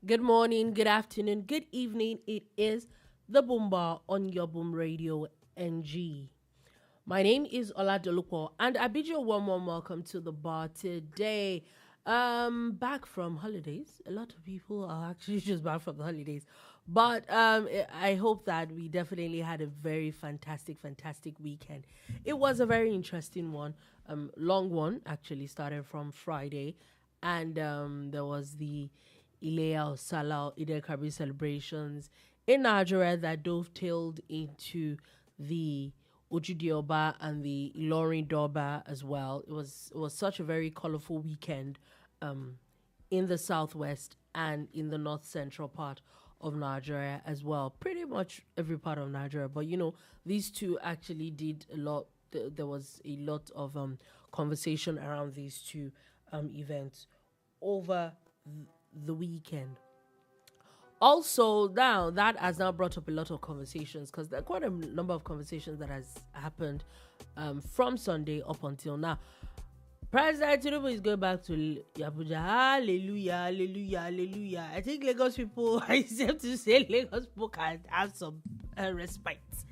Good morning, good afternoon, good evening. It is the Boom Bar on your Boom Radio NG. My name is Dolupo, and I bid you a warm welcome to the bar today. Back from holidays. A lot of people are actually just back from the holidays. But I hope that we definitely had a very fantastic weekend. It was a very interesting one, long one, actually, started from Friday. And there was the Ilea or Salah Eid Kabir celebrations in Nigeria that dovetailed into the Ojudioba and the Ilorin Doba as well. It was such a very colorful weekend in the southwest and in the north central part of Nigeria as well. Pretty much every part of Nigeria, but these two actually did a lot. There was a lot of conversation around these two events over the weekend. Also, now that has now brought up a lot of conversations because there are quite a number of conversations that has happened from Sunday up until now. President Tinubu is going back to Abuja. Hallelujah, hallelujah, hallelujah. I think Lagos people, I have to say, Lagos people can have some respect.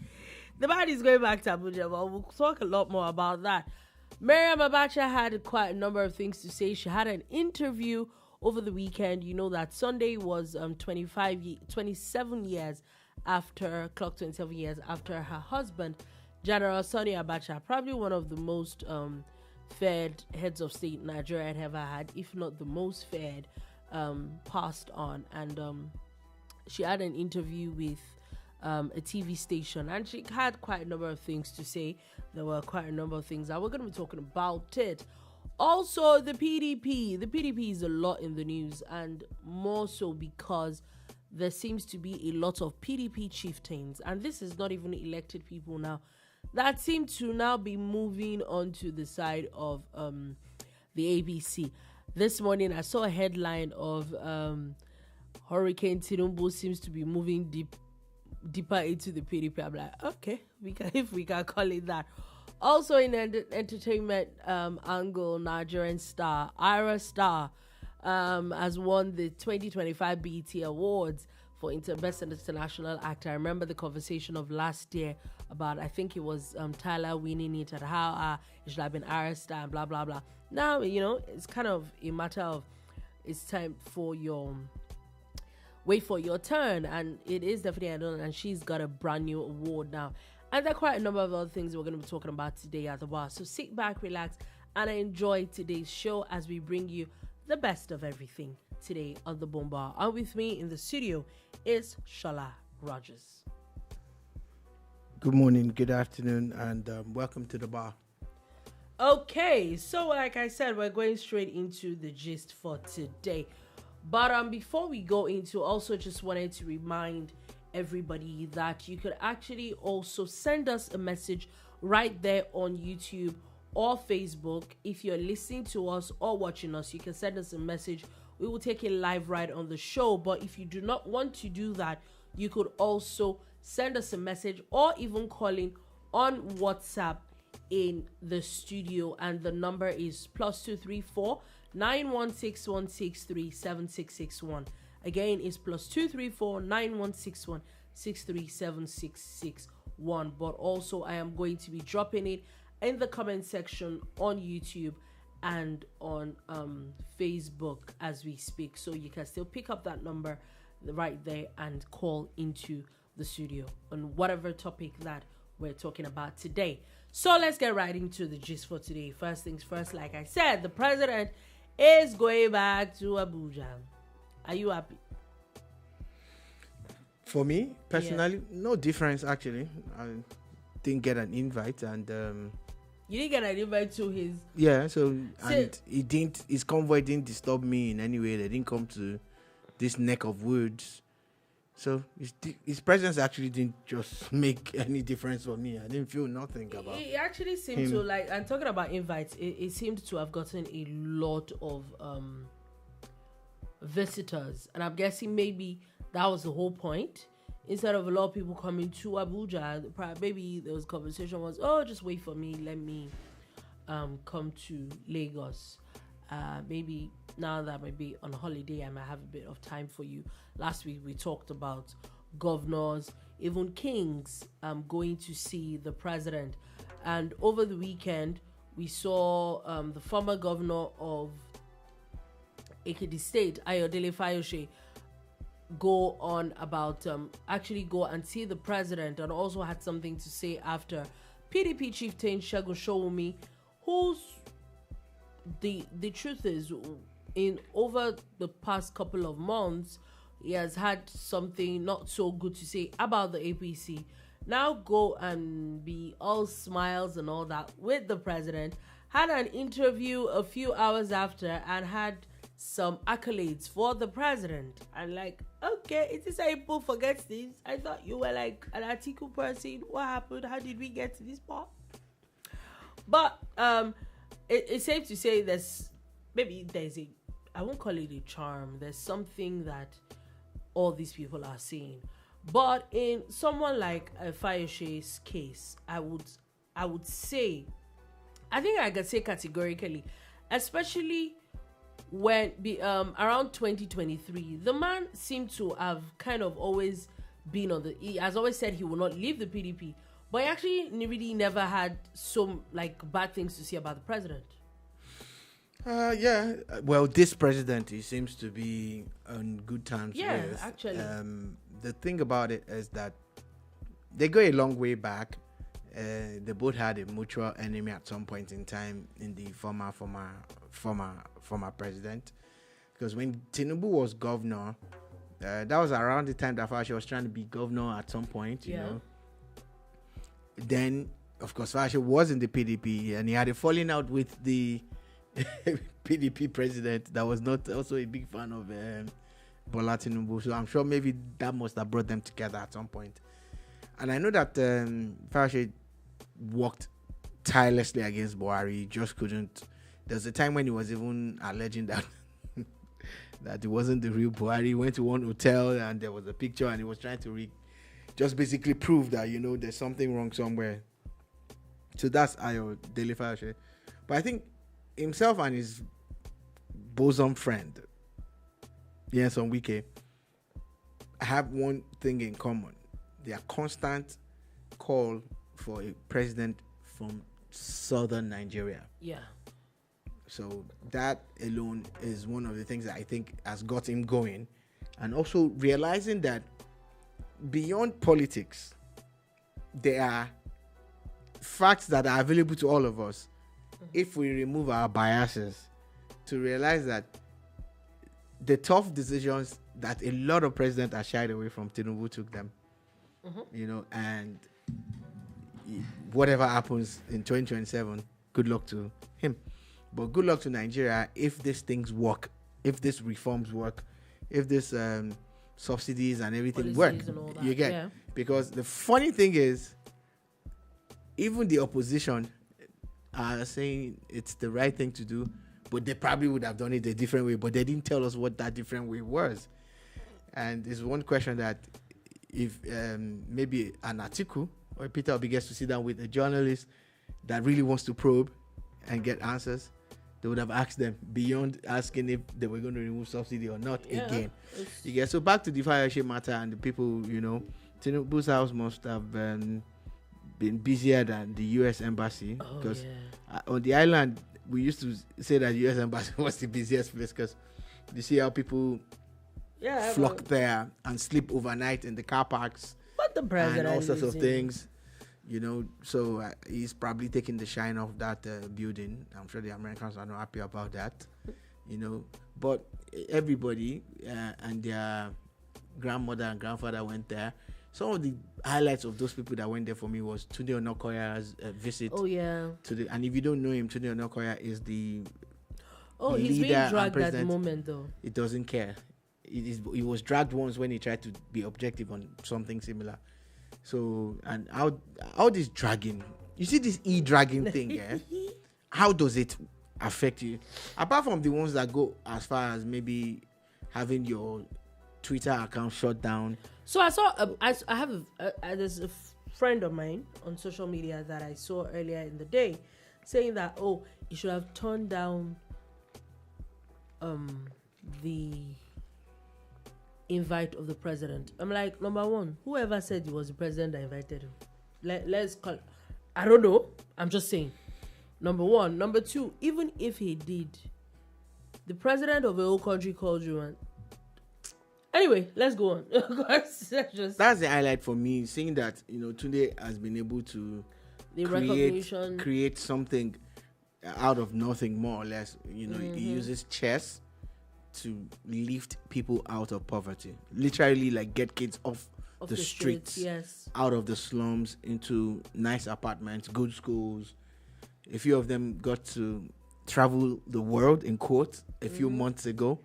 The man is going back to Abuja, but we'll talk a lot more about that. Maryam Abacha had quite a number of things to say. She had an interview over the weekend. You know that Sunday was 27 years after, clock 27 years after her husband, General Sani Abacha, probably one of the most feared heads of state Nigeria had ever had, if not the most feared, passed on. And she had an interview with a TV station, and she had quite a number of things to say. There were quite a number of things that we're going to be talking about it. Also, the PDP. The PDP is a lot in the news, and more so because there seems to be a lot of PDP chieftains, and this is not even elected people now, that seem to now be moving on to the side of the ABC. This morning, I saw a headline of Hurricane Tinubu seems to be moving deeper into the PDP. I'm like, okay, if we can call it that. Also in entertainment angle, Nigerian star Ayra Starr has won the 2025 BET Awards for Best International Actor. I remember the conversation of last year about, I think it was Tyler winning it, and how it should have been Ayra Starr and blah, blah, blah. Now, it's kind of a matter of it's time for wait for your turn, and it is definitely done, and she's got a brand new award now. And there are quite a number of other things we're going to be talking about today at the bar. So sit back, relax, and enjoy today's show as we bring you the best of everything today on the Boom Bar. And with me in the studio is Sola Rogers. Good morning, good afternoon, and welcome to the bar. Okay, so like I said, we're going straight into the gist for today. But before we go into, also just wanted to remind everybody that you could actually also send us a message right there on YouTube or Facebook. If you're listening to us or watching us, you can send us a message. We will take a live ride on the show. But if you do not want to do that, you could also send us a message or even calling on WhatsApp in the studio, and the number is +234 916 7661. Again, it's +234 916 637 But also, I am going to be dropping it in the comment section on YouTube and on Facebook as we speak. So you can still pick up that number right there and call into the studio on whatever topic that we're talking about today. So let's get right into the gist for today. First things first, like I said, the president is going back to Abuja. Are you happy? For me, personally, no difference actually. I didn't get an invite, and you didn't get an invite to his... Yeah, and his convoy didn't disturb me in any way. They didn't come to this neck of woods. So his presence actually didn't just make any difference for me. I didn't feel nothing about it. It actually seemed to, like, and talking about invites, it seemed to have gotten a lot of visitors. And I'm guessing maybe that was the whole point. Instead of a lot of people coming to Abuja, maybe there was conversation was, just wait for me, let me come to Lagos. Maybe now that I might be on holiday, I might have a bit of time for you. Last week we talked about governors, even kings, going to see the president. And over the weekend, we saw the former governor of Ekiti State, Ayodele Fayose, go on about actually go and see the president, and also had something to say after PDP chieftain Segun Showumi, who's the truth is, in over the past couple of months, he has had something not so good to say about the APC. Now go and be all smiles and all that with the president. Had an interview a few hours after and had some accolades for the president. And like, okay, it is how people forget things. I thought you were like an article person. What happened? How did we get to this part? But it's safe to say there's I won't call it a charm. There's something that all these people are seeing. But in someone like Fayose's case, I would say, I think I could say categorically, especially when around 2023, the man seemed to have kind of always been he has always said he will not leave the PDP, but he actually really never had some like bad things to say about the president. Yeah. Well, this president, he seems to be on good terms with. Yeah, actually. The thing about it is that they go a long way back. They both had a mutual enemy at some point in time in the former president. Because when Tinubu was governor, that was around the time that Fayose was trying to be governor at some point, you know. Then, of course, Fayose was in the PDP, and he had a falling out with the PDP president that was not also a big fan of Bola Tinubu. So I'm sure maybe that must have brought them together at some point. And I know that Fayose worked tirelessly against Buhari. He just couldn't. There's a time when he was even alleging that that it wasn't the real Buhari. He went to one hotel and there was a picture, and he was trying to just basically prove that, you know, there's something wrong somewhere. So that's Ayodele Fayose. But I think himself and his bosom friend, on Wike, have one thing in common. Their constant call for a president from southern Nigeria. Yeah. So that alone is one of the things that I think has got him going. And also realizing that beyond politics, there are facts that are available to all of us if we remove our biases, to realize that the tough decisions that a lot of presidents are shied away from, Tinubu took them. You know, and whatever happens in 2027, good luck to him. But good luck to Nigeria if these things work, if these reforms work, if this subsidies and everything work. And you get? Yeah. Because the funny thing is, even the opposition are saying it's the right thing to do, but they probably would have done it a different way, but they didn't tell us what that different way was. And there's one question that if maybe an article or Peter Obi gets to sit down with a journalist that really wants to probe and get answers, they would have asked them beyond asking if they were going to remove subsidy or not again. You get? So back to the Fayose matter and the people, you know, Tinubu's house must have been busier than the U.S. embassy, because on the island we used to say that the U.S. embassy was the busiest place, because you see how people flock there and sleep overnight in the car parks, but the president and all sorts of things, you know. So he's probably taking the shine off that building. I'm sure the Americans are not happy about that, you know. But everybody and their grandmother and grandfather went there. Some of the highlights of those people that went there for me was Tunde Onakoya's visit. And if you don't know him, Tunde Onakoya is the he's being dragged at the moment, though. He doesn't care. He was dragged once when he tried to be objective on something similar. So, and how this dragging, you see this dragging thing, yeah? How does it affect you? Apart from the ones that go as far as maybe having your Twitter account shut down. So I saw, I have there's a friend of mine on social media that I saw earlier in the day saying that, you should have turned down the invite of the president. I'm like, number one, whoever said it was the president that invited him? Let's call. I don't know. I'm just saying. Number one. Number two, even if he did, the president of a whole country called you and anyway, let's go on. That's the highlight for me, seeing that Tunde has been able to create something out of nothing, more or less. He uses chess to lift people out of poverty, literally, like get kids off the streets, yes, out of the slums into nice apartments, good schools. A few of them got to travel the world, in quotes, a few months ago.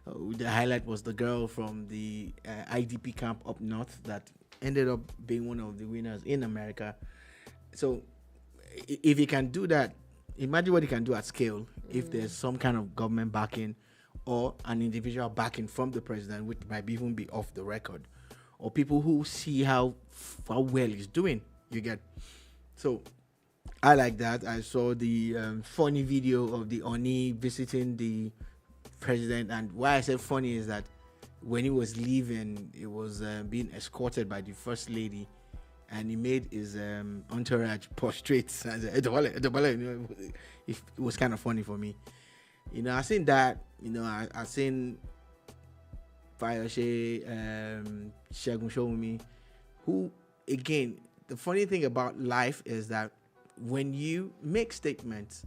The highlight was the girl from the IDP camp up north that ended up being one of the winners in America. So if he can do that, imagine what he can do at scale if there's some kind of government backing or an individual backing from the president, which might even be off the record, or people who see how well he's doing. You get. So I like that. I saw the funny video of the Oni visiting the president, and why I said funny is that when he was leaving, it was being escorted by the first lady, and he made his entourage prostrate. It was kind of funny for me. I seen that. I seen Fayose, Segun Showumi, who, again, the funny thing about life is that when you make statements,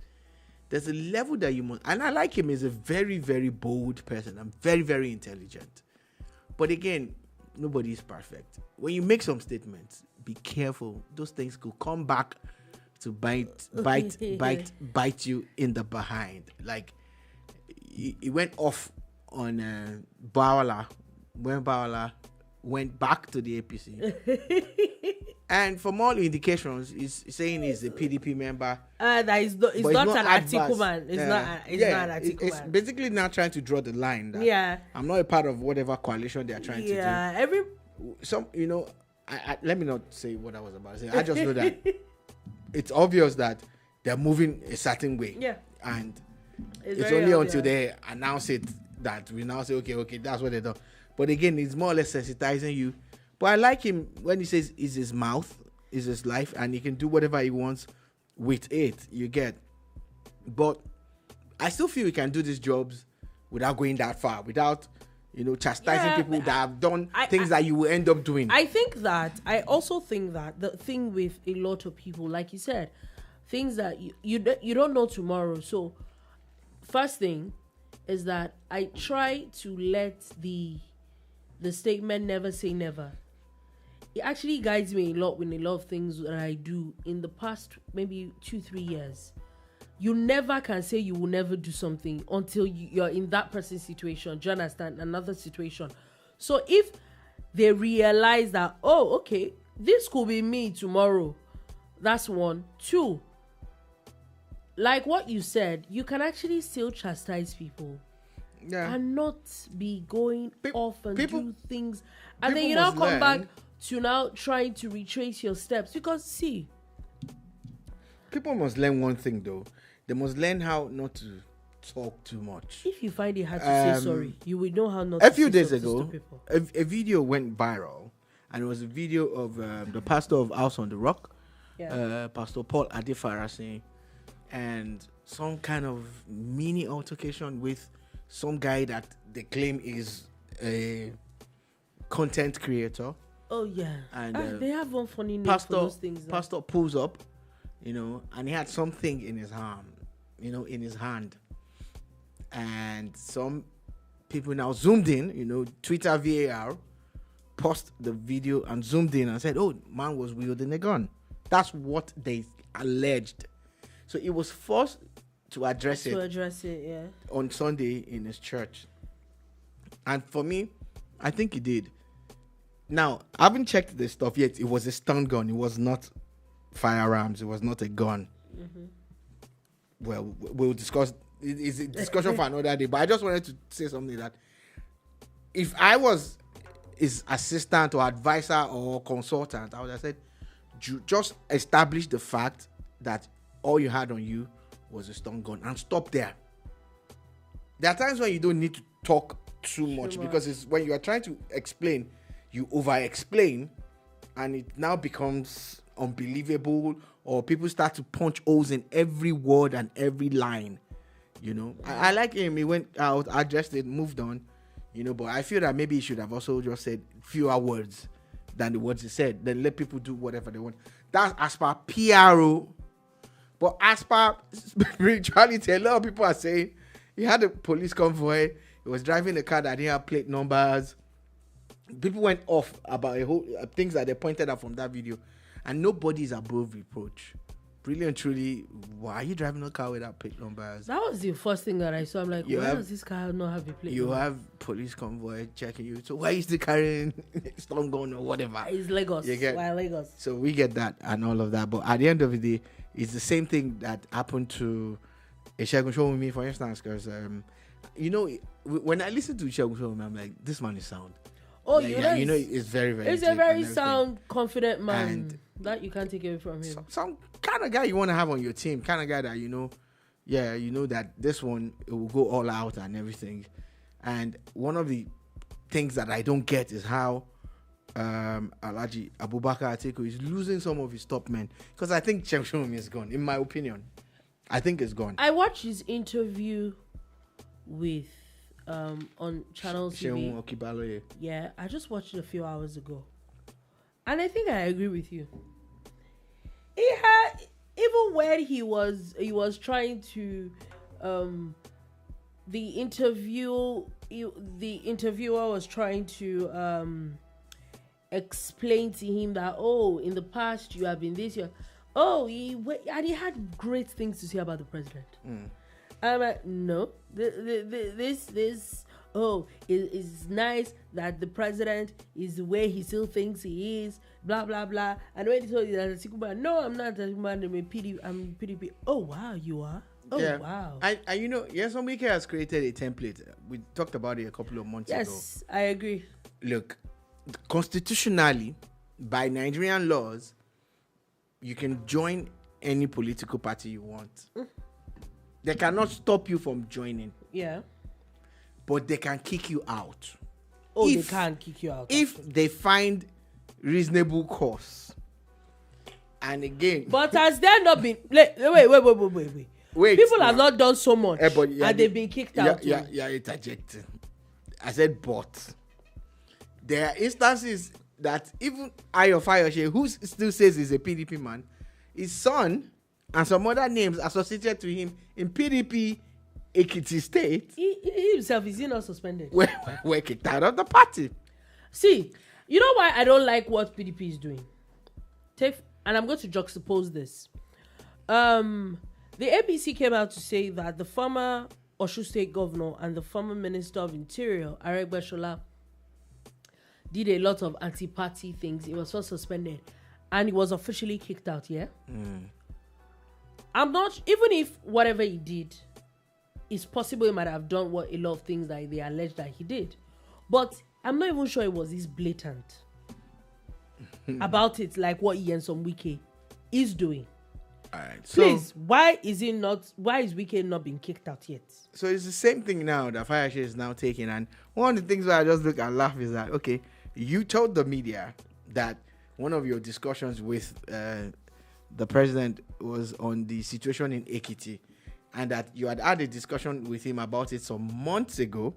there's a level that you must, and I like him as a very, very bold person. I'm very, very intelligent. But again, nobody is perfect. When you make some statements, be careful. Those things could come back to bite you in the behind. Like, he went off on Bawala when Bawala went back to the APC. And from all indications, he's saying he's a PDP member. That is not, it's not an Atiku man. It's not an Atiku it's man. basically now trying to draw the line. That I'm not a part of whatever coalition they are trying to do. Let me not say what I was about to say. I just know that it's obvious that they're moving a certain way. Yeah. And it's only until they announce it that we now say, okay, that's what they do. But again, it's more or less sensitizing you. But I like him when he says it's his mouth, it's his life, and he can do whatever he wants with it. You get. But I still feel he can do these jobs without going that far, without chastising people that have done things that you will end up doing. I also think that the thing with a lot of people, like you said, things that you don't know tomorrow. So first thing is that I try to let the statement never say never. It actually guides me a lot with a lot of things that I do in the past maybe 2-3 years. You never can say you will never do something until you're in that person's situation. Do you understand? Another situation. So if they realize that, oh, okay, this could be me tomorrow. That's one. Two, like what you said, you can actually still chastise people. Yeah. And not be going off and do things. And then you now come back to now trying to retrace your steps. Because, see, people must learn one thing, though. They must learn how not to talk too much. If you find it hard to say sorry, you will know how not to say sorry. A few days ago, a video went viral. And it was a video of the pastor of House on the Rock, Pastor Paul Adefarasi, and some kind of mini altercation with some guy that they claim is a content creator. Oh, yeah. And they have one funny name for those things. Pastor pulls up, and he had something in his arm, in his hand. And some people now zoomed in, Twitter VAR, paused the video and zoomed in and said, oh, man was wielding a gun. That's what they alleged. So he was forced to address it on Sunday in his church. And for me, I think he did. Now, I haven't checked this stuff yet. It was a stun gun. It was not firearms. It was not a gun. Mm-hmm. Well, we'll discuss. It's a discussion for another day. But I just wanted to say something that if I was his assistant or advisor or consultant, I would have said, just establish the fact that all you had on you was a stun gun and stop there. there are times when you don't need to talk too much because it's when you are trying to explain, you over-explain, and it now becomes unbelievable, or people start to punch holes in every word and every line. You know, I like him. He went out, addressed it, moved on. You know, but I feel that maybe he should have also just said fewer words than the words he said. Then let people do whatever they want. That's as per PRO. But as per spirituality, a lot of people are saying he had a police convoy. He was driving a car that didn't have plate numbers. People went off about a whole things that they pointed out from that video. And nobody is above reproach. Really and truly, why are you driving a car without plate numbers? That was the first thing that I saw. I'm like, why does this car not have a plate number? You have police convoy checking you. So why are you still carrying stun gun or whatever? It's Lagos. Why Lagos? So we get that and all of that. But at the end of the day, it's the same thing that happened to Segun Showunmi, for instance. Because, you know, when I listen to Segun Showunmi, I'm like, this man is sound. Oh, like, you know, it's very, very. It's a very sound, confident man. And that you can't take away from him. Some kind of guy you want to have on your team, kind of guy that you know that this one it will go all out and everything. And one of the things that I don't get is how Alhaji Abubakar Atiku is losing some of his top men, because I think Showunmi is gone. In my opinion, I think it's gone. I watched his interview with on Channel TV. Yeah, I just watched it a few hours ago, and I think I agree with you. He had, even when he was trying to the interviewer was trying to explain to him that, oh, in the past you have been this year. Oh, he had great things to say about the president. I'm like, no, it's nice that the president is the way he still thinks he is, blah, blah, blah. And when he told you that, no, I'm not a man, I'm PDP. Oh, wow, you are? Oh, yeah. Wow. And you know, some Wike has created a template. We talked about it a couple of months ago. Yes, I agree. Look, constitutionally, by Nigerian laws, you can join any political party you want. They cannot stop you from joining. Yeah. But they can kick you out. Oh, they can kick you out. If they find reasonable cause. And again... But has there not been... Wait. People have not done so much. And they've been kicked out. Yeah, interjecting. I said but. There are instances that even Fayose, who still says he's a PDP man, his son and some other names associated to him in PDP Ekiti State. He himself, is he not suspended? We're kicked out of the party. See, you know why I don't like what PDP is doing? And I'm going to juxtapose this. The APC came out to say that the former Osun State governor and the former Minister of Interior, Sola, did a lot of anti-party things. He was first suspended and he was officially kicked out, yeah? I'm not, even if whatever he did, it's possible he might have done a lot of things that they allege that he did. But I'm not even sure it was this blatant about it, like what Nyesom Wike is doing. All right. Please, why is Wike not being kicked out yet? So it's the same thing now that Fayose is now taking. And one of the things where I just look and laugh is that, okay, you told the media that one of your discussions with the president was on the situation in Ekiti, and that you had a discussion with him about it some months ago,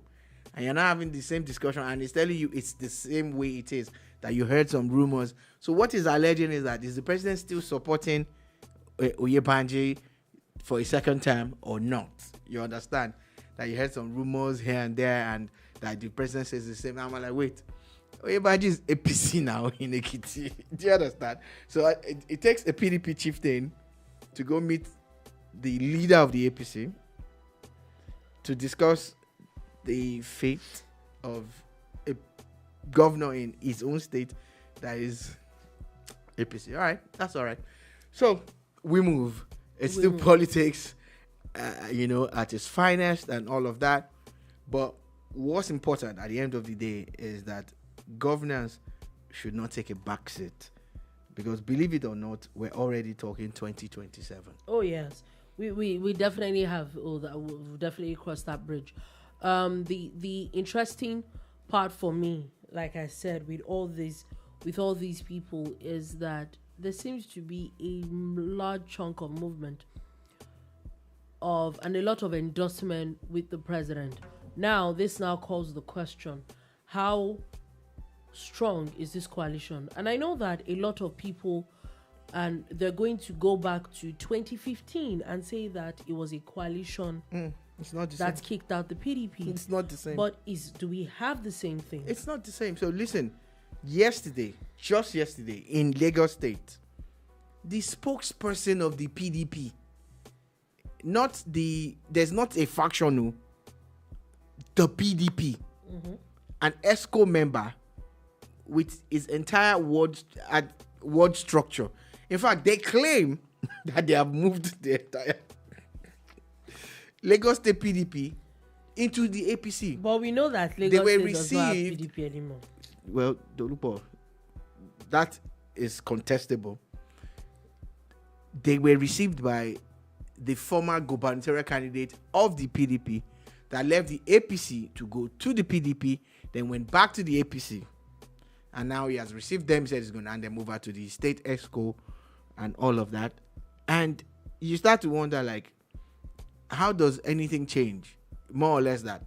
and you're now having the same discussion, and he's telling you it's the same way it is, that you heard some rumors. So what he's alleging is that, is the president still supporting Oyebanji for a second term or not? You understand? That you heard some rumors here and there, and that the president says the same. I'm like, wait, Oyebanji is APC now in Ekiti. Do you understand? So it takes a PDP chieftain to go meet the leader of the APC to discuss the fate of a governor in his own state that is APC. All right, that's all right. So we move. It's still politics, at its finest and all of that. But what's important at the end of the day is that governance should not take a backseat, because believe it or not, we're already talking 2027. Oh yes, We definitely have. Oh, that we've definitely crossed that bridge. The interesting part for me, like I said, with all these people, is that there seems to be a large chunk of movement of and a lot of endorsement with the president. Now, this now calls the question: how strong is this coalition? And I know that a lot of people, and they're going to go back to 2015 and say that it was a coalition it's not the that same. kicked out the PDP. It's not the same. But do we have the same thing? It's not the same. So listen, just yesterday in Lagos State, the spokesperson of the PDP, there's not a faction, no, the PDP, an ESCO member with his entire ward structure. In fact, they claim that they have moved the entire Lagos State PDP into the APC. But we know that Lagos State does not have PDP anymore. Well, Dolupo, that is contestable. They were received by the former gubernatorial candidate of the PDP that left the APC to go to the PDP, then went back to the APC. And now he has received them, said he's going to hand them over to the state ESCO and all of that. And you start to wonder, like, how does anything change? More or less that.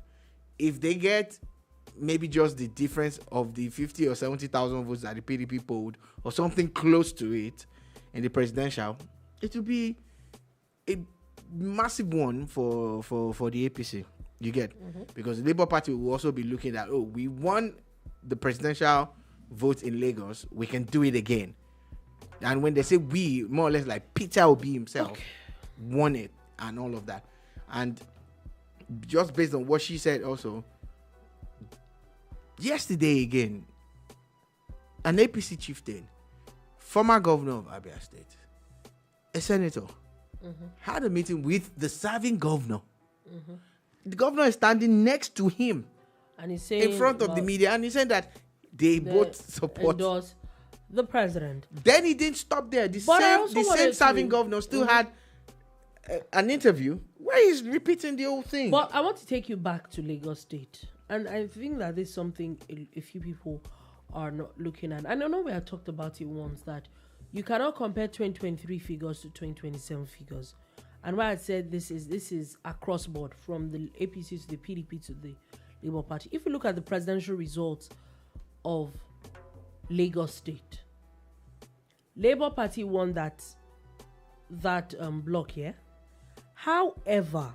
If they get maybe just the difference of the 50 or 70,000 votes that the PDP polled, or something close to it in the presidential, it will be a massive one for the APC. You get? Because the Labour Party will also be looking at, we won the presidential vote in Lagos, we can do it again. And when they say we, more or less like Peter Obi himself won it and all of that. And just based on what she said also, yesterday again, an APC chieftain, former governor of Abia State, a senator, had a meeting with the serving governor. The governor is standing next to him, and he's saying, in front of the media, and he said that they both support endorse the president. Then he didn't stop there. The same serving governor still had an interview where he's repeating the whole thing. But I want to take you back to Lagos State, and I think that is something a few people are not looking at. And I know we have talked about it once, that you cannot compare 2023 figures to 2027 figures. And why I said this is across board, from the APC to the PDP to the Labour Party. If you look at the presidential results of Lagos State, Labour Party won that block here. However,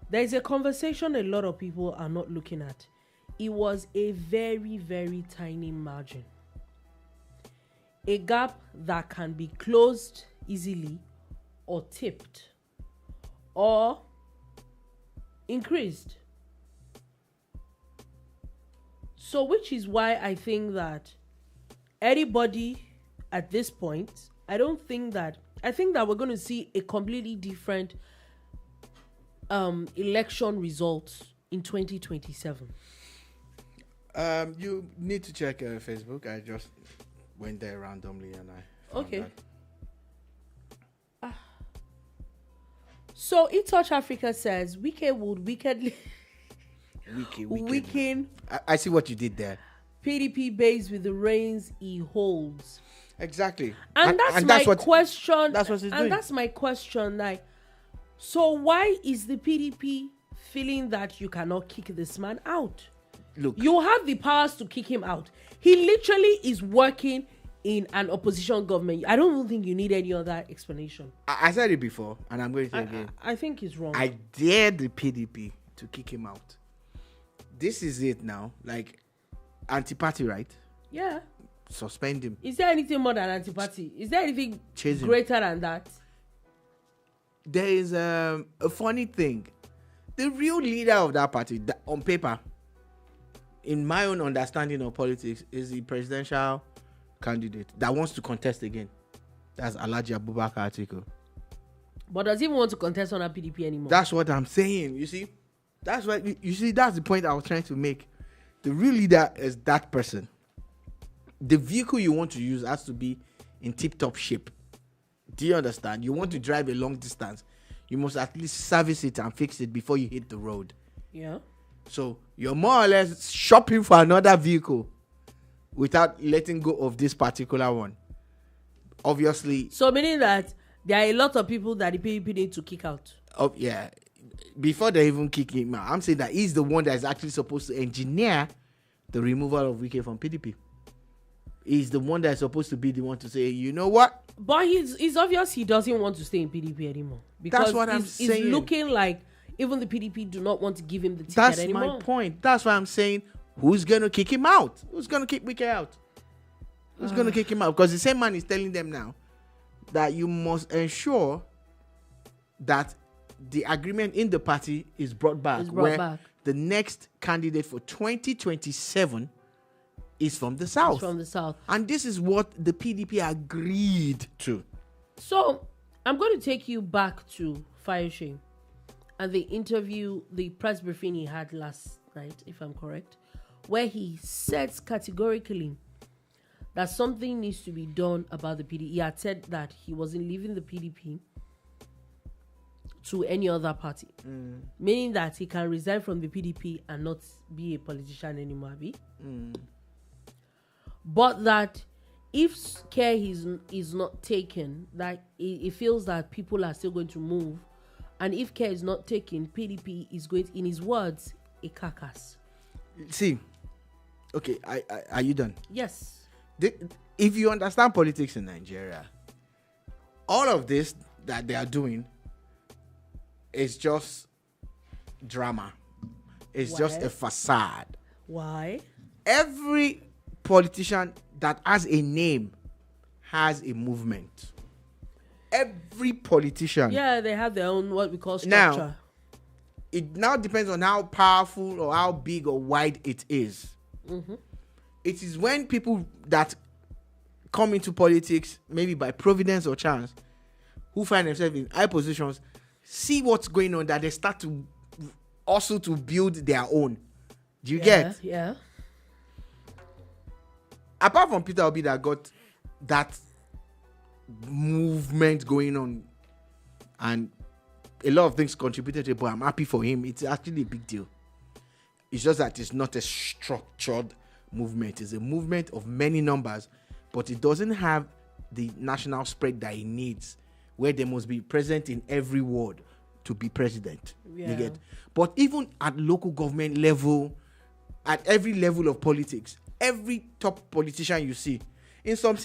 there is a conversation a lot of people are not looking at. It was a very, very tiny margin. A gap that can be closed easily or tipped or increased. So, which is why I think that anybody at this point, I think that we're going to see a completely different election results in 2027. You need to check Facebook. I just went there randomly and I found that. So, eTouch Africa says Wike would wickedly weaken. I see what you did there. PDP base with the reins he holds. Exactly. And that's my question. That's what he's doing. And that's my question. Like, so why is the PDP feeling that you cannot kick this man out? Look, you have the powers to kick him out. He literally is working in an opposition government. I don't think you need any other explanation. I said it before, and I'm going to say it again. I think he's wrong. I dare the PDP to kick him out. This is it now. Like, anti-party, right? Yeah. Suspend him. Is there anything more than anti-party? Is there anything greater than that? There is a funny thing. The real leader of that party, on paper, in my own understanding of politics, is the presidential candidate that wants to contest again. That's Alhaji Abubakar Atiku. But does he want to contest on a PDP anymore? That's what I'm saying. You see, that's what you see. That's the point I was trying to make. The real leader is that person. The vehicle you want to use has to be in tip-top shape. Do you understand? You want to drive a long distance. you must at least service it and fix it before you hit the road. Yeah. So you're more or less shopping for another vehicle without letting go of this particular one. Obviously. So meaning that there are a lot of people that the PDP need to kick out. Oh, yeah. Before they even kick him out, I'm saying that he's the one that is actually supposed to engineer the removal of Wike from PDP. He's the one that's supposed to be the one to say, you know what? But it's obvious he doesn't want to stay in PDP anymore. Because that's what I'm saying. It's looking like even the PDP do not want to give him the ticket that's anymore. That's my point. That's why I'm saying, who's going to kick him out? Who's going to kick Wike out? Who's going to kick him out? Because the same man is telling them now that you must ensure that the agreement in the party is brought back. The next candidate for 2027 is from the South. It's from the South. And this is what the PDP agreed to. So, I'm going to take you back to Fayose and the interview, the press briefing he had last night, if I'm correct, where he says categorically that something needs to be done about the PDP. He had said that he wasn't leaving the PDP to any other party, meaning that he can resign from the PDP and not be a politician anymore. But that if care is not taken, that he feels that people are still going to move, and if care is not taken, PDP is going to, in his words, a carcass. See, okay, are you done? Yes. If you understand politics in Nigeria, all of this that they are doing is just drama. It's just a facade. Why? Every politician that has a name has a movement. Every politician. Yeah, they have their own what we call structure. Now, it now depends on how powerful or how big or wide it is. Mm-hmm. It is when people that come into politics, maybe by providence or chance, who find themselves in high positions, see what's going on, that they start to also to build their own. Do you get? Yeah. Apart from Peter Obi that got that movement going on, and a lot of things contributed to it, but I'm happy for him. It's actually a big deal. It's just that it's not a structured movement. It's a movement of many numbers, but it doesn't have the national spread that it needs, where they must be present in every ward to be president. Yeah. You get? But even at local government level, at every level of politics, every top politician you see, in some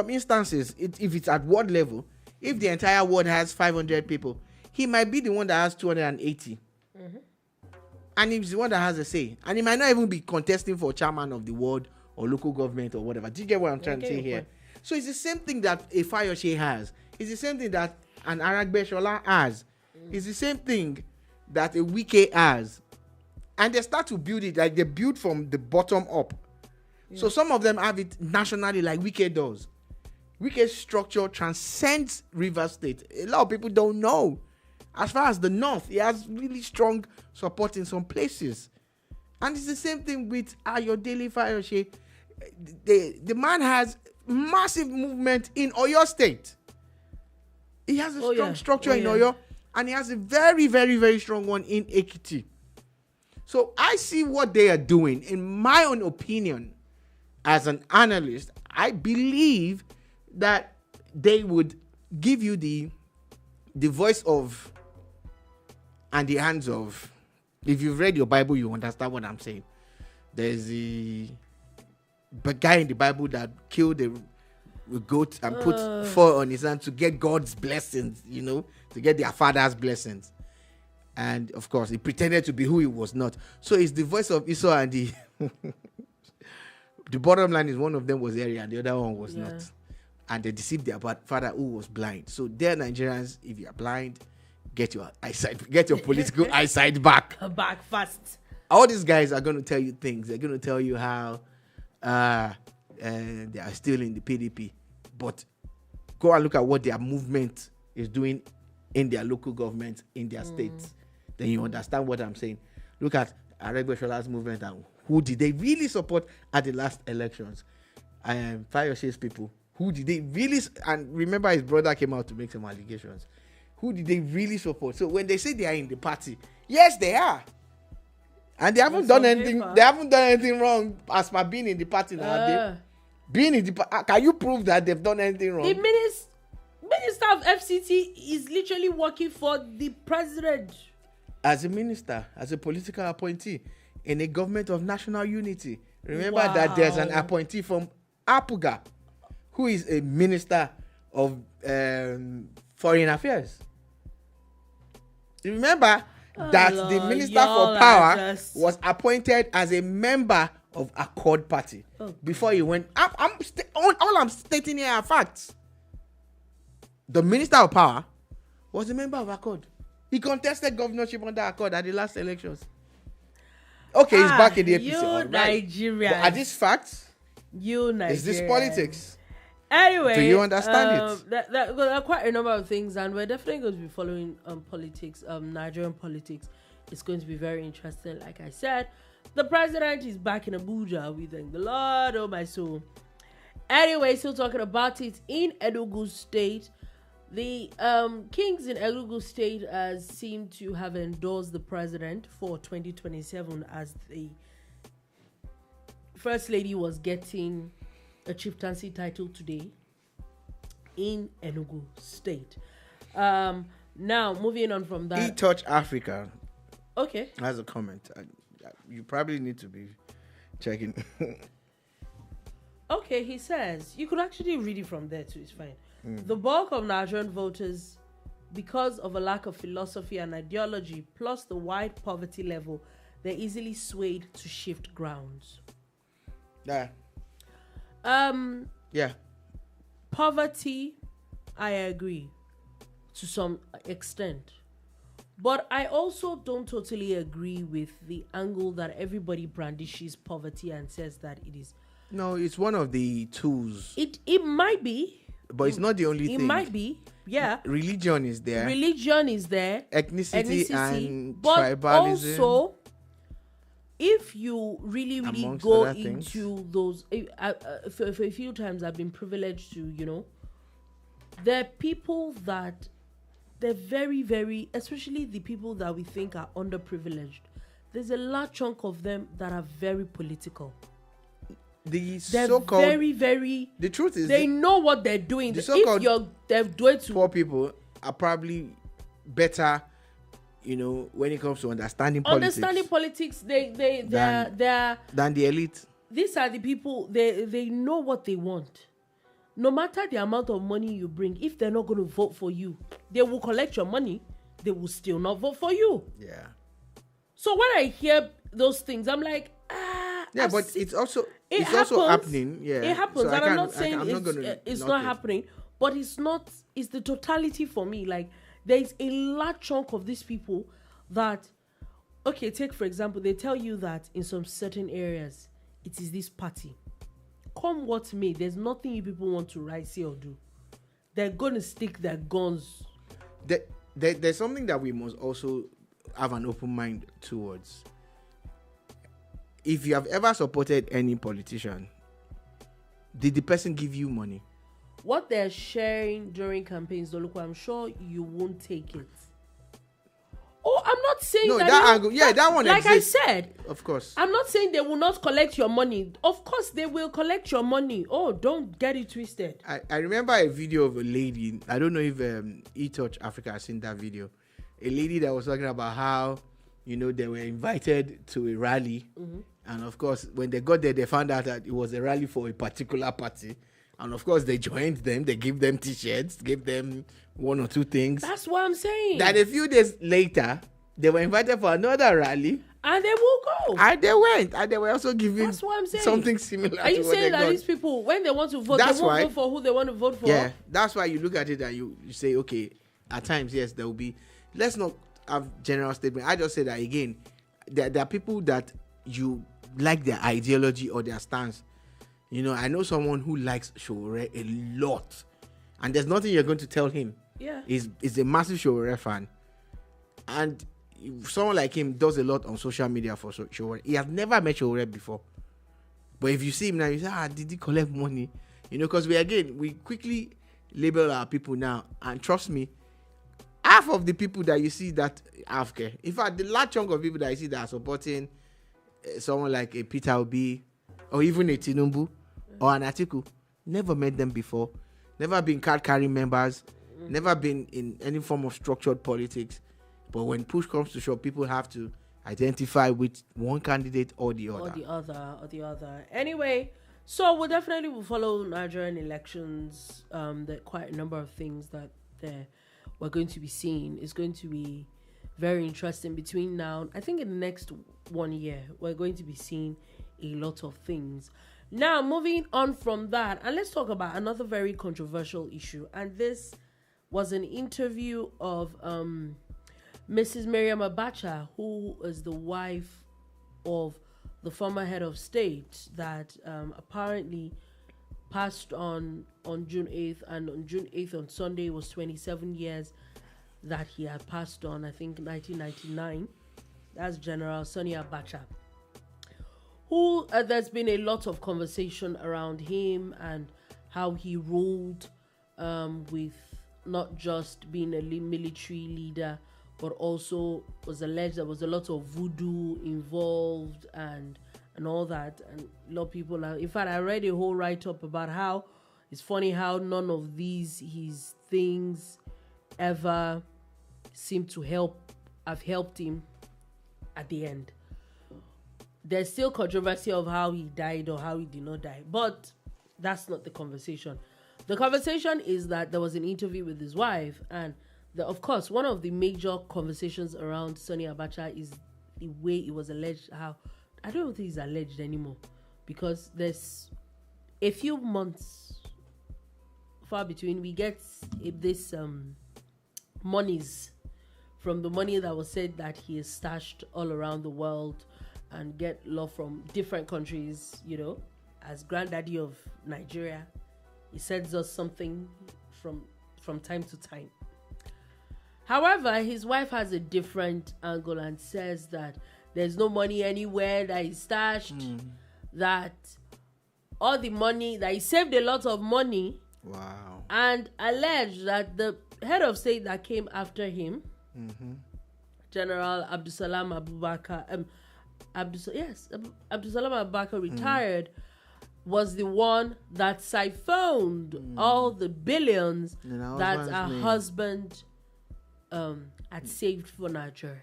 instances, if it's at ward level, if the entire ward has 500 people, he might be the one that has 280. Mm-hmm. And he's the one that has a say. And he might not even be contesting for chairman of the ward or local government or whatever. Do you get what I'm trying to say here? So it's the same thing that a Fayose has. It's the same thing that an Sola has. It's the same thing that a Wike has. And they start to build it, like they build from the bottom up. Yeah. So some of them have it nationally like Wike does. Wike's structure transcends Rivers State. A lot of people don't know. As far as the North, he has really strong support in some places. And it's the same thing with Ayodele Fayose. The man has massive movement in Oyo State. He has a strong structure in Oyo, and he has a very, very, very strong one in Ekiti. So I see what they are doing. In my own opinion, as an analyst, I believe that they would give you the voice of and the hands of. If you've read your Bible, you understand what I'm saying. There's the guy in the Bible that killed a goat and put fur on his hand to get God's blessings, to get their father's blessings. And of course, he pretended to be who he was not. So it's the voice of Esau and the the bottom line is one of them was Area and the other one was not. And they deceived their father who was blind. So they're Nigerians, if you're blind, get your eyesight, get your political eyesight back. Back fast. All these guys are going to tell you things. They're going to tell you how they are still in the PDP. But go and look at what their movement is doing in their local government, in their states. Then you understand what I'm saying. Look at Aregbesol's movement and who did they really support at the last elections? Fayose's people. Who did they really... And remember his brother came out to make some allegations. who did they really support? So when they say they are in the party, yes, they are. And they haven't done anything. Paper. They haven't done anything wrong as per being in the party now. Being in the can you prove that they've done anything wrong? The minister of FCT is literally working for the president. As a minister, as a political appointee in a government of national unity. Remember that there's an appointee from Abuja who is a minister of foreign affairs. Remember that the minister for power was appointed as a member of Accord Party before he went. All I'm stating here are facts. The minister of power was a member of Accord. He contested governorship under Accord at the last elections. Okay, he's back in the APC. You Nigeria. Are these facts? You Nigeria. Is this politics? Anyway, do you understand it? There are quite a number of things, and we're definitely going to be following politics, Nigerian politics. It's going to be very interesting. Like I said, the president is back in Abuja. We thank the Lord, oh my soul. Anyway, still talking about it in Enugu State. The kings in Enugu State seem to have endorsed the president for 2027 as the first lady was getting a chieftaincy title today in Enugu State. Now, moving on from that. Touch Africa. Okay. Has a comment. You probably need to be checking. Okay, he says, you could actually read it from there too, it's fine. The bulk of Nigerian voters, because of a lack of philosophy and ideology, plus the wide poverty level, they're easily swayed to shift grounds. Yeah. Yeah. Poverty, I agree to some extent. But I also don't totally agree with the angle that everybody brandishes poverty and says that it is. No, it's one of the tools. It might be. But it's not the only thing. It might be, yeah. Religion is there. Ethnicity and but tribalism. Also, if you really go into those, for a few times I've been privileged to, there are people that they're very, very, especially the people that we think are underprivileged. There's a large chunk of them that are very political. They're so-called very, very. The truth is, they know what they're doing. They're doing to poor people are probably better, when it comes to understanding politics. They're than the elite. These are the people. They know what they want. No matter the amount of money you bring, if they're not going to vote for you, they will collect your money. They will still not vote for you. Yeah. So when I hear those things, I'm like, yeah, but it's also happening. Yeah, it happens, so and I'm not saying it's not happening, but it's not. It's the totality for me. Like there is a large chunk of these people that, okay, take for example, they tell you that in some certain areas it is this party. Come what may, there's nothing you people want to write, say or do. They're gonna stick their guns. There's something that we must also have an open mind towards. If you have ever supported any politician, did the person give you money? What they're sharing during campaigns, Dolupo, I'm sure you won't take it. Oh, I'm not saying that angle. Yeah, that one. Like exists. I said, of course. I'm not saying they will not collect your money. Of course, they will collect your money. Oh, don't get it twisted. I remember a video of a lady. I don't know if Touch Africa has seen that video. A lady that was talking about how they were invited to a rally. Mm-hmm. And of course, when they got there, they found out that it was a rally for a particular party. And of course, they joined them. They gave them T-shirts, gave them one or two things. That's what I'm saying. That a few days later, they were invited for another rally. And they will go. And they went. And they were also given something similar. Are you saying that these people, when they want to vote, they won't vote for who they want to vote for? Yeah, that's why you look at it and you say, okay, at times, yes, there will be. Let's not have general statement. I just say that again. There are people that you like their ideology or their stance. I know someone who likes Showore a lot, and there's nothing you're going to tell him. Yeah, he's a massive Showore fan, and someone like him does a lot on social media for Showore. He has never met Showore before, but if you see him now, you say, did he collect money? Because we quickly label our people now, and trust me, half of the people that you see that in fact, the large chunk of people that you see that are supporting someone like a Peter Obi or even a Tinubu or an Atiku, never met them before, never been card-carrying members, never been in any form of structured politics. But when push comes to shove, people have to identify with one candidate or the other. Or the other. Anyway, so we'll definitely follow Nigerian elections. There are quite a number of things that we're going to be seeing. It's going to be very interesting between now. I think in the next 1 year, we're going to be seeing a lot of things. Now, moving on from that, and let's talk about another very controversial issue. And this was an interview of Mrs. Maryam Abacha, who is the wife of the former head of state that apparently passed on June 8th. And on June 8th, on Sunday, it was 27 years that he had passed on, I think 1999. That's General Sani Abacha, who there's been a lot of conversation around him and how he ruled with not just being a military leader, but also was alleged there was a lot of voodoo involved and all that. And a lot of people are, in fact, I read a whole write-up about how it's funny how none of his things ever seem to have helped him at the end. There's still controversy of how he died or how he did not die, but that's not the conversation. The conversation is that there was an interview with his wife, and of course, one of the major conversations around Sani Abacha is the way it was alleged. How I don't think it's alleged anymore, because there's a few months far between we get this monies from the money that was said that he is stashed all around the world and get love from different countries, as granddaddy of Nigeria. He sends us something from time to time. However, his wife has a different angle and says that there's no money anywhere that he stashed, that all the money, that he saved a lot of money. Wow. And alleged that the head of state that came after him, General Abdulsalami Abubakar, Abdulsalami Abubakar retired, was the one that siphoned all the billions that her husband had saved for Nigeria.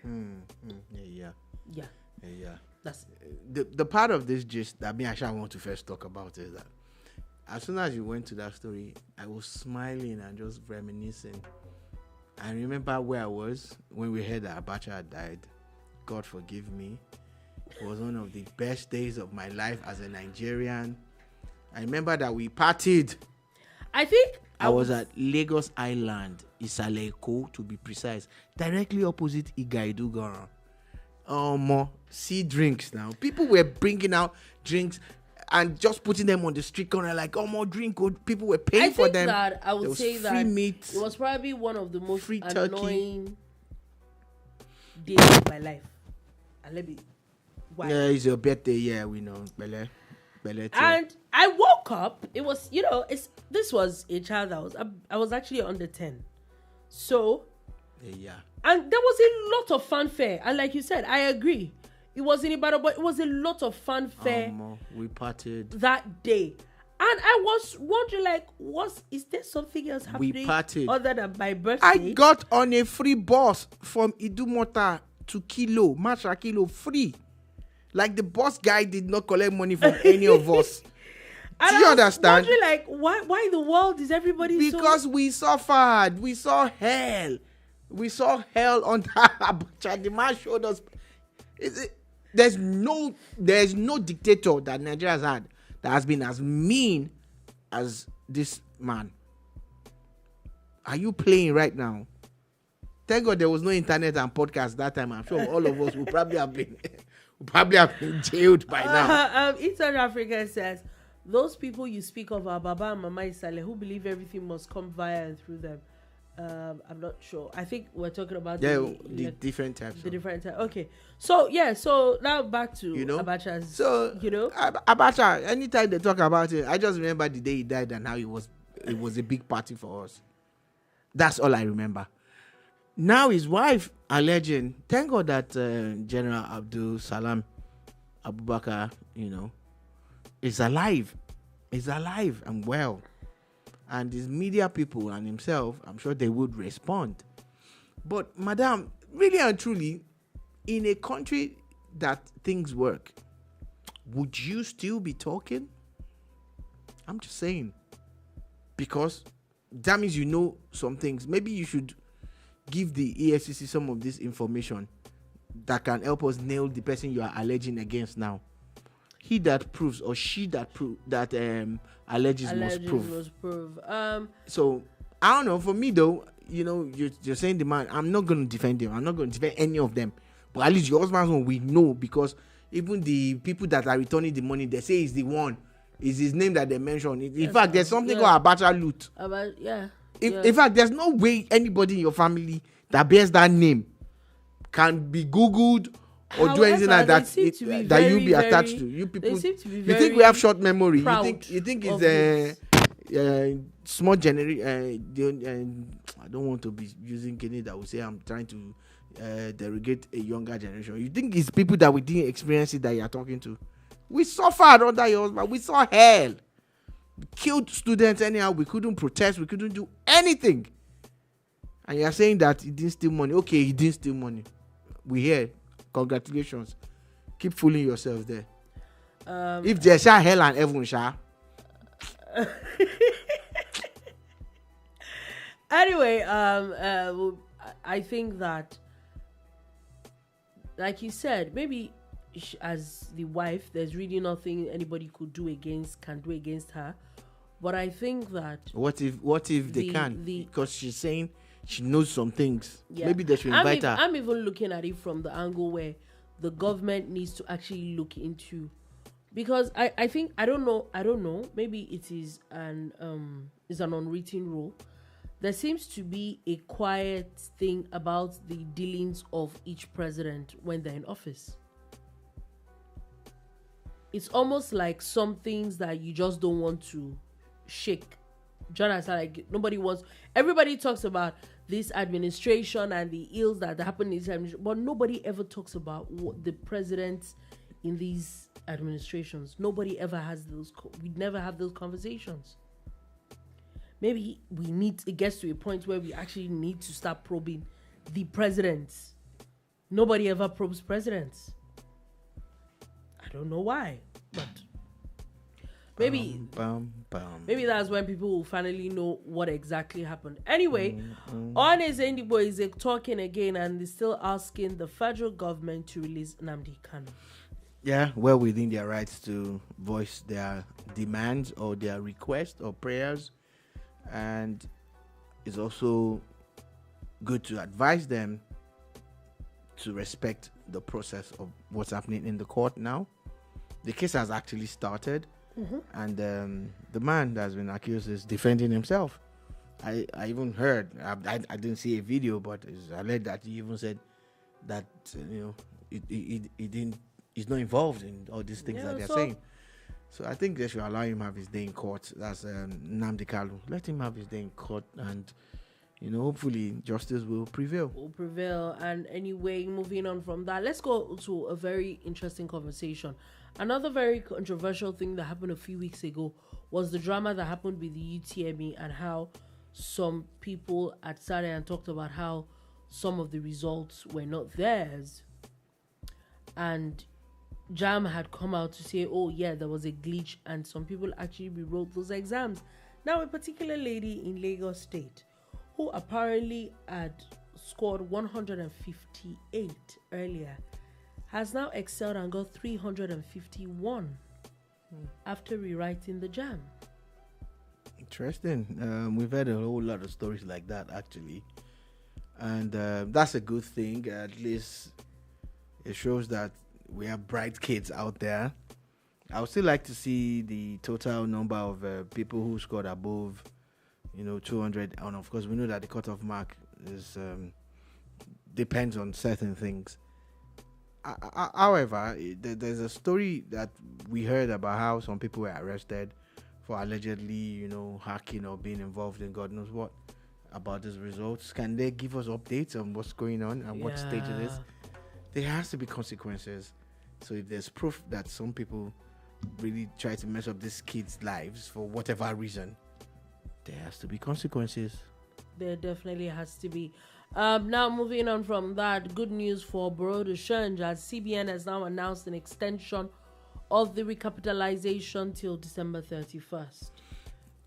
Yeah. That's the part of this gist that me actually want to first talk about is that as soon as you went to that story, I was smiling and just reminiscing. I remember where I was when we heard that Abacha had died. God forgive me. It was one of the best days of my life as a Nigerian. I remember that we partied. I think I was at Lagos Island, Isaleko to be precise, directly opposite Igaidugaran. See drinks now. People were bringing out drinks and just putting them on the street corner like, more drink. People were paying for them. I would say that free meat, it was probably one of the most free annoying days of my life. And let me. Why? Yeah, it's your birthday. Yeah, we know. Bele. And I woke up. It was, this was a child that I was actually under 10. So. Yeah. And there was a lot of fanfare. And like you said, I agree. It was in Ibadan, but it was a lot of fanfare. We partied that day. And I was wondering, is there something else happening? We partied. Other than my birthday? I got on a free bus from Idumota to Masha Kilo, free. Like the bus guy did not collect money from any of us. Do you understand? Wondering, why in the world is everybody Because we suffered. We saw hell. We saw hell on that Abacha. The man showed us. There's no dictator that Nigeria has had that has been as mean as this man. Are you playing right now? Thank God there was no internet and podcast that time. I'm sure all of us would probably have been jailed by now. Eastern Africa says those people you speak of are Baba and Mama Isale who believe everything must come via and through them. I'm not sure. I think we're talking about the different types. The different types. Okay. So now back to Abacha's. So Abacha. Anytime they talk about it, I just remember the day he died and how it was a big party for us. That's all I remember. Now his wife alleging, thank God that General Abdulsalami Abubakar, is alive. Is alive and well. And his media people and himself, I'm sure they would respond. But, madam, really and truly, in a country that things work, would you still be talking? I'm just saying. Because that means some things. Maybe you should give the EFCC some of this information that can help us nail the person you are alleging against now. He that proves, or she that alleges must prove. So I don't know. For me though, you're saying the man. I'm not going to defend him. I'm not going to defend any of them. But at least your husband's one we know, because even the people that are returning the money, they say is the one. Is his name that they mentioned. In fact, there's something called Abacha loot. In fact, there's no way anybody in your family that bears that name can be Googled or do anything like that that you'll be attached to. You people, you think we have short memory? You think it's a small generation? I don't want to be using Kenny that will say I'm trying to derogate a younger generation. You think it's people that we didn't experience it that you're talking to? We suffered under your husband. We saw hell. We killed students anyhow. We couldn't protest. We couldn't do anything. And you're saying that he didn't steal money. Okay, he didn't steal money. We hear. Congratulations. Keep fooling yourselves there. If there's hell and heaven, Anyway, I think that, like you said, maybe as the wife, there's really nothing anybody can do against her. But I think that what if they can? Because she's saying she knows some things. Yeah. Maybe they should invite her. I'm even looking at it from the angle where the government needs to actually look into, because I think I don't know. Maybe it is an unwritten rule. There seems to be a quiet thing about the dealings of each president when they're in office. It's almost like some things that you just don't want to shake. Jonathan, like everybody talks about this administration and the ills that happen in this administration, but nobody ever talks about what the presidents in these administrations. Nobody ever has those. We never have those conversations. Maybe it gets to a point where we actually need to start probing the presidents. Nobody ever probes presidents. I don't know why, but maybe that's when people will finally know what exactly happened. Anyway, Ohanaeze Ndigbo is talking again and is still asking the federal government to release Nnamdi Kanu. Yeah, well within their rights to voice their demands or their requests or prayers, and it's also good to advise them to respect the process of what's happening in the court now. The case has actually started, and the man that has been accused is defending himself. I even heard, I didn't see a video, but I read that he even said that he's not involved in all these things that they're saying. So I think they should allow him have his day in court. That's Nnamdi Kanu. Let him have his day in court, and hopefully justice will prevail. And anyway, moving on from that, let's go to a very interesting conversation. Another very controversial thing that happened a few weeks ago was the drama that happened with the UTME and how some people had started and talked about how some of the results were not theirs. And JAM had come out to say, oh yeah, there was a glitch and some people actually rewrote those exams. Now, a particular lady in Lagos State who apparently had scored 158 earlier has now excelled and got 351 after rewriting the JAM. Interesting. We've had a whole lot of stories like that, actually. And that's a good thing. At least it shows that we have bright kids out there. I would still like to see the total number of people who scored above 200. And of course, we know that the cutoff mark is depends on certain things. However, there's a story that we heard about how some people were arrested for allegedly, hacking or being involved in God knows what. about these results? Can they give us updates on what's going on and what stage it is? There has to be consequences. So if there's proof that some people really try to mess up these kids' lives for whatever reason, there has to be consequences. There definitely has to be. Now, moving on from that, good news for Bureau de Change, as CBN has now announced an extension of the recapitalization till December 31st.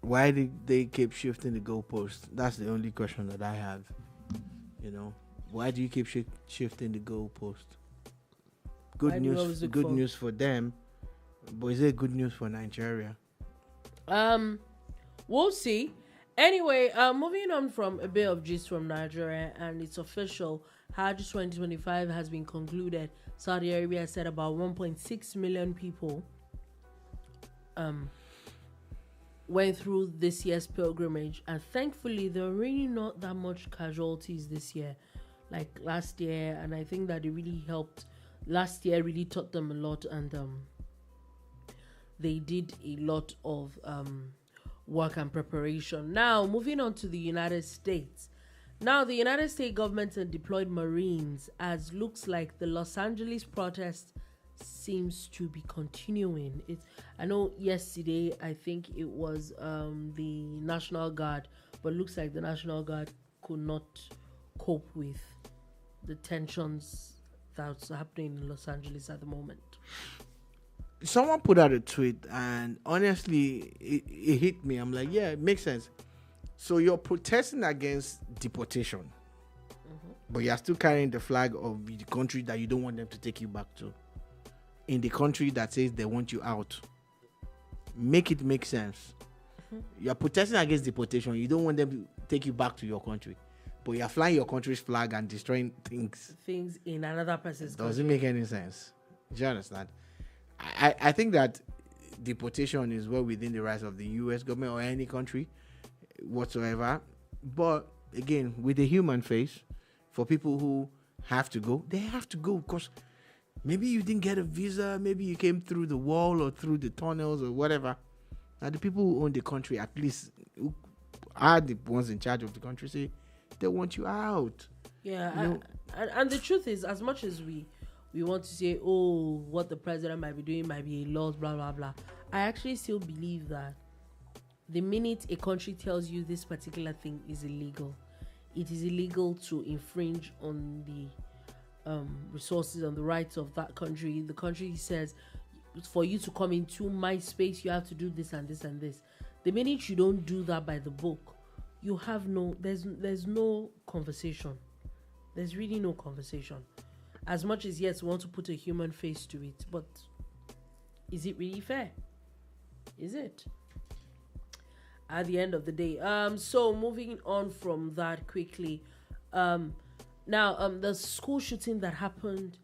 Why did they keep shifting the goalpost? That's the only question that I have. You know, why do you keep shifting the goalpost? Good news for them, but is it good news for Nigeria? We'll see. Anyway, moving on from a bit of gist from Nigeria, and it's official. Hajj 2025 has been concluded. Saudi Arabia said about 1.6 million people went through this year's pilgrimage, and thankfully there are really not that much casualties this year like last year, and I think that it really helped. Last year really taught them a lot, and they did a lot of work and preparation. Now, moving on to the United States. Now, the United States government has deployed Marines, as looks like the Los Angeles protest seems to be continuing. I know yesterday, I think it was the National Guard, but looks like the National Guard could not cope with the tensions that's happening in Los Angeles at the moment. Someone put out a tweet, and honestly, it hit me. I'm like, yeah, it makes sense. So you're protesting against deportation, but you're still carrying the flag of the country that you don't want them to take you back to, in the country that says they want you out. Make it make sense. You're protesting against deportation. You don't want them to take you back to your country, but you're flying your country's flag and destroying things in another person's country. Doesn't make any sense. Do you understand? I think that deportation is well within the rights of the U.S. government or any country whatsoever. But again, with a human face, for people who have to go, they have to go, because maybe you didn't get a visa, maybe you came through the wall or through the tunnels or whatever. Now, the people who own the country, at least who are the ones in charge of the country, say they want you out. Yeah, and the truth is, as much as we want to say, oh, what the president might be doing might be a loss, blah, blah, blah. I actually still believe that the minute a country tells you this particular thing is illegal, it is illegal to infringe on the resources and the rights of that country. The country says, for you to come into my space, you have to do this and this and this. The minute you don't do that by the book, you have there's no conversation. There's really no conversation. As much as, yes, we want to put a human face to it, but is it really fair? Is it? At the end of the day. So moving on from that quickly. Now, the school shooting that happened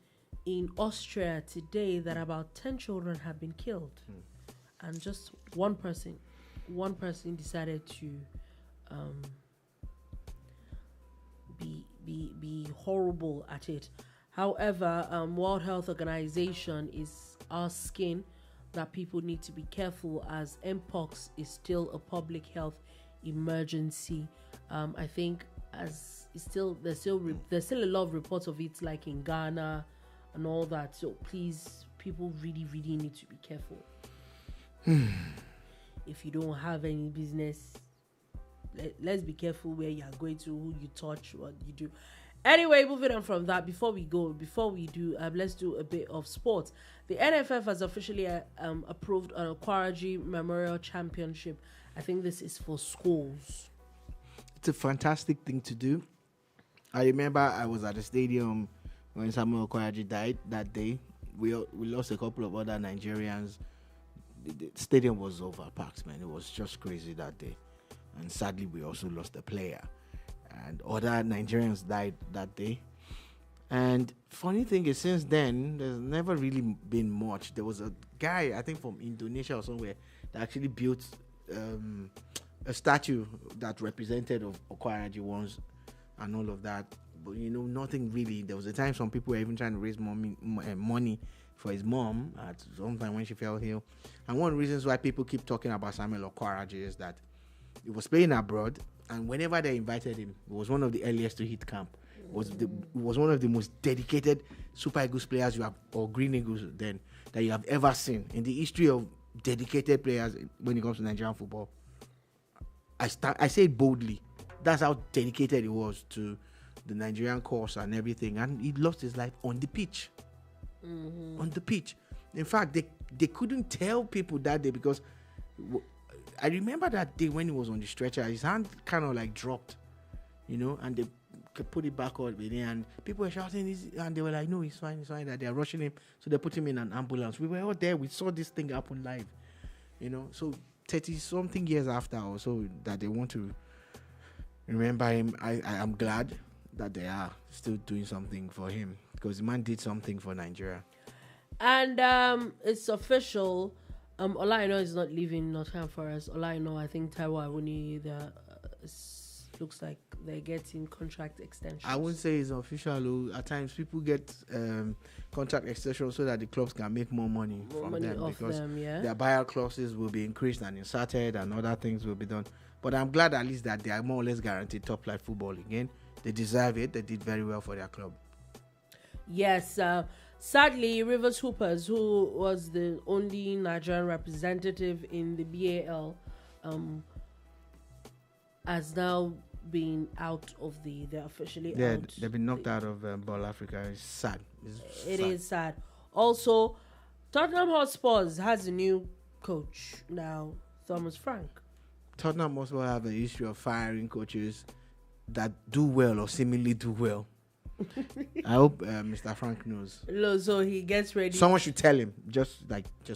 in Austria today, that about 10 children have been killed. And just one person decided to be horrible at it. However, World Health Organization is asking that people need to be careful, as Mpox is still a public health emergency. I think there's still a lot of reports of it, like in Ghana and all that. So please, people really, really need to be careful. If you don't have any business, let's be careful where you are going to, who you touch, what you do. Anyway, moving on from that, before we do, let's do a bit of sports. The NFF has officially approved an Okwaraji Memorial Championship. I think this is for schools. It's a fantastic thing to do. I remember I was at the stadium when Samuel Okwaraji died that day. We lost a couple of other Nigerians. The stadium was overpacked, man. It was just crazy that day. And sadly, we also lost a player. And other Nigerians died that day. And funny thing is, since then, there's never really been much. There was a guy, I think from Indonesia or somewhere, that actually built a statue that represented of Okwaraji once and all of that. But, nothing really. There was a time some people were even trying to raise money for his mom at some time when she fell ill. And one of the reasons why people keep talking about Samuel Okwaraji is that he was playing abroad And whenever they invited him, he was one of the earliest to hit camp. Was one of the most dedicated Super Eagles players you have, or Green Eagles then, that you have ever seen in the history of dedicated players when it comes to Nigerian football. I say it boldly. That's how dedicated he was to the Nigerian cause and everything. And he lost his life on the pitch. On the pitch. In fact, they couldn't tell people that day because I remember that day when he was on the stretcher, his hand kind of like dropped, and they put it back on, and people were shouting, and they were like, no, he's fine, that they're rushing him. So they put him in an ambulance. We were all there. We saw this thing happen live, So 30-something years after or so that they want to remember him, I am glad that they are still doing something for him because the man did something for Nigeria. And it's official. All I know is not leaving Nottingham Forest. All I know, I think Taiwo Awoniyi, looks like they're getting contract extensions. I wouldn't say it's official. At times, people get contract extensions so that the clubs can make more money from them because their buyout clauses will be increased and inserted and other things will be done. But I'm glad at least that they are more or less guaranteed top-flight football again. They deserve it. They did very well for their club. Yes. Sadly, Rivers Hoopers, who was the only Nigerian representative in the BAL, has now been out of they're officially out. Yeah, they've been knocked out of Ball Africa. It's sad. It is sad. Also, Tottenham Hotspurs has a new coach now, Thomas Frank. Tottenham Hotspur have a history of firing coaches that do well or seemingly do well. I hope Mr. Frank knows. So he gets ready. Someone should tell him. Just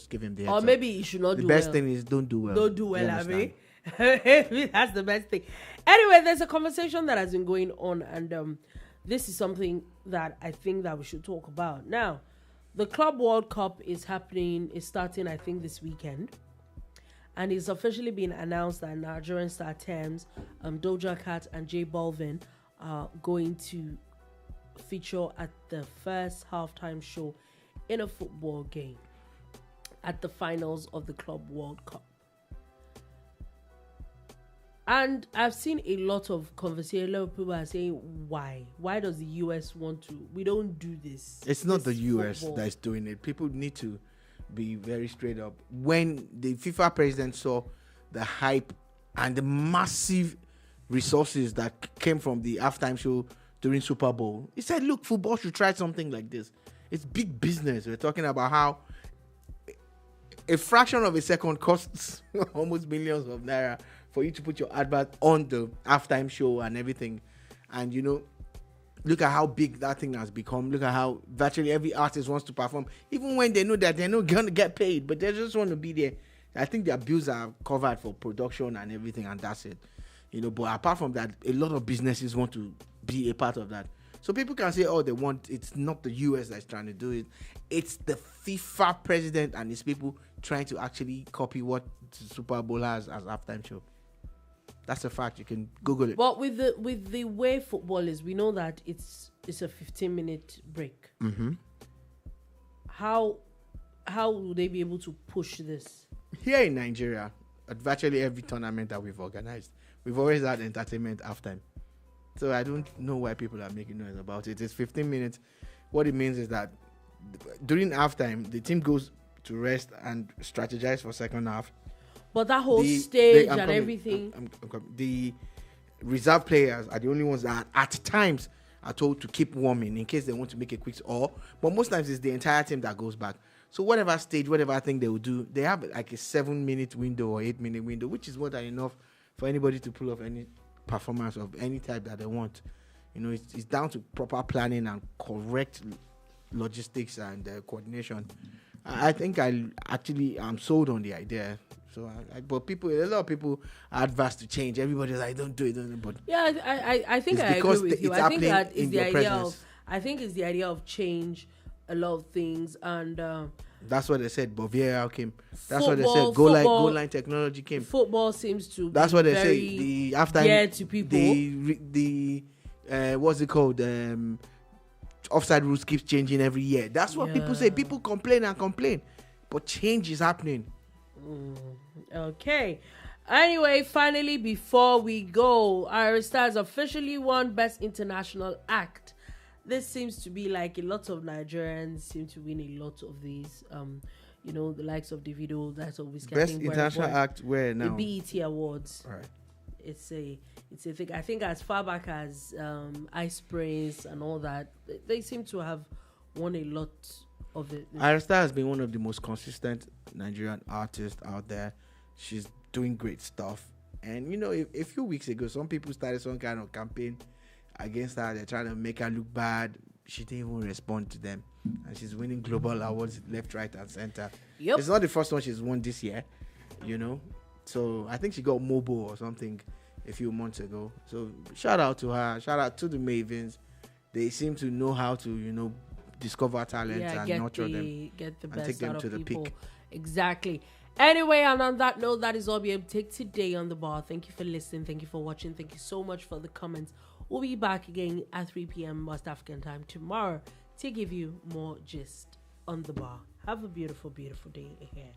give him the heads or maybe he should not do well. The best thing is don't do well. Don't do well, I mean. That's the best thing. Anyway, there's a conversation that has been going on, and this is something that I think that we should talk about. Now, the Club World Cup is starting, I think, this weekend. And it's officially been announced that Nigerian star Tems, Doja Cat, and J Balvin are going to feature at the first halftime show in a football game at the finals of the Club World Cup. And I've seen a lot of conversation. A lot of people are saying, why? Why does the US want to? We don't do this. It's not the US that's doing it. People need to be very straight up. When the FIFA president saw the hype and the massive resources that came from the halftime show during Super Bowl, he said, look, football should try something like this. It's big business. We're talking about how a fraction of a second costs almost millions of naira for you to put your advert on the halftime show and everything. And look at how big that thing has become. Look at how virtually every artist wants to perform, even when they know that they're not going to get paid, but they just want to be there. I think their bills are covered for production and everything, and that's it. But apart from that, a lot of businesses want to be a part of that. So people can say, oh, they want, it's not the US that's trying to do it. It's the FIFA president and his people trying to actually copy what the Super Bowl has as halftime show. That's a fact. You can Google it. But with the way football is, we know that it's a 15-minute break. Mm-hmm. How will they be able to push this? Here in Nigeria, at virtually every tournament that we've organized, we've always had entertainment halftime. So I don't know why people are making noise about it. It's 15 minutes. What it means is that during halftime, the team goes to rest and strategize for second half. But that whole stage and everything. The reserve players are the only ones that at times are told to keep warming in case they want to make a quick but most times it's the entire team that goes back. So whatever stage, whatever thing they will do, they have like a 7-minute window or 8-minute window, which is more than enough for anybody to pull off any performance of any type that they want. It's down to proper planning and correct logistics and coordination. I think I'm sold on the idea. So, but a lot of people are adverse to change. Everybody's like, don't do it. But yeah, I think I agree with you. I think that is the idea of. I think it's the idea of change a lot of things, and that's what they said. But VAR came. That's what they said. Goal line technology came. Football seems to. That's what they say. The after to people. The what's it called? Offside rules keeps changing every year. That's what people say. People complain, but change is happening. Okay. Anyway, finally, before we go, Ayra Starr has officially won Best International Act. This seems to be like a lot of Nigerians seem to win a lot of these. The likes of Davido, that's always Best International Act where now? The BET Awards. All right. It's a thing. I think as far back as Ice Prince and all that, they seem to have won a lot of it. Ayra Starr has been one of the most consistent Nigerian artists out there. She's doing great stuff. And a few weeks ago, some people started some kind of campaign against her. They're trying to make her look bad. She didn't even respond to them, and she's winning global awards left, right, and center. Yep. It's not the first one she's won this year, So I think she got mobile or something a few months ago. So shout out to her. Shout out to the Mavens. They seem to know how to discover talent and nurture them, get the best and take them out to of the people. peak. Exactly. Anyway, and on that note, that is all we have to take today on The Bar. Thank you for listening. Thank you for watching. Thank you so much for the comments. We'll be back again at 3 p.m. West African time tomorrow to give you more gist on The Bar. Have a beautiful, beautiful day ahead.